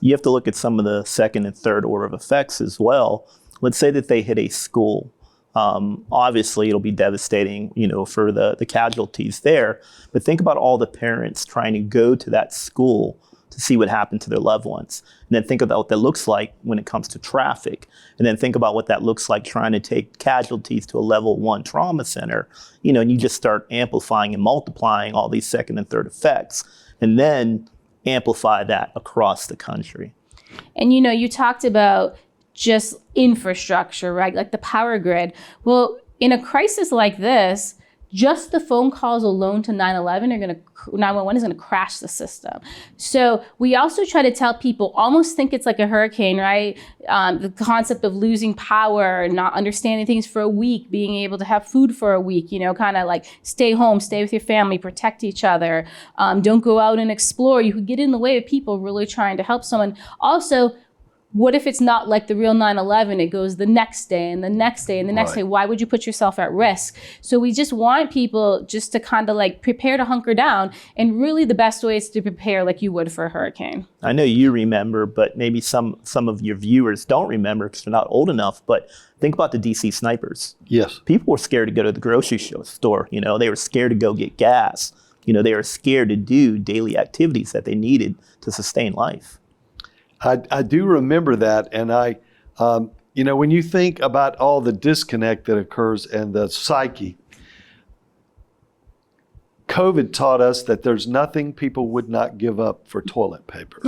You have to look at some of the second and third order of effects as well. Let's say that they hit a school. Obviously, it'll be devastating, for the casualties there. But think about all the parents trying to go to that school to see what happened to their loved ones. And then think about what that looks like when it comes to traffic. And then think about what that looks like trying to take casualties to a level 1 trauma center. And you just start amplifying and multiplying all these second and third effects. And then amplify that across the country. And you talked about just infrastructure, right? Like the power grid. Well, in a crisis like this, just the phone calls alone to 911 911 is going to crash the system. So we also try to tell people, almost think it's like a hurricane, right? The concept of losing power, not understanding things for a week, being able to have food for a week, kind of like stay home, stay with your family, protect each other. Don't go out and explore. You could get in the way of people really trying to help someone. Also, what if it's not like the real 9/11? It goes the next day and the next day and the next day. Why would you put yourself at risk? So we just want people just to kind of like prepare to hunker down. And really the best way is to prepare like you would for a hurricane. I know you remember, but maybe some of your viewers don't remember because they're not old enough. But think about the DC snipers. Yes. People were scared to go to the grocery store. They were scared to go get gas. They were scared to do daily activities that they needed to sustain life. I do remember that. And when you think about all the disconnect that occurs in the psyche, COVID taught us that there's nothing people would not give up for toilet paper.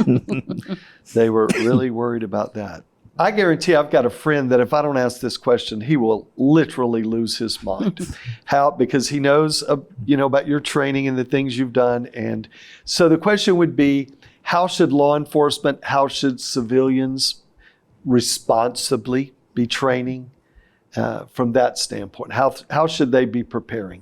They were really worried about that. I guarantee I've got a friend that if I don't ask this question, he will literally lose his mind. How? Because he knows, about your training and the things you've done. And so the question would be, how should law enforcement, how should civilians responsibly be training from that standpoint? How should they be preparing?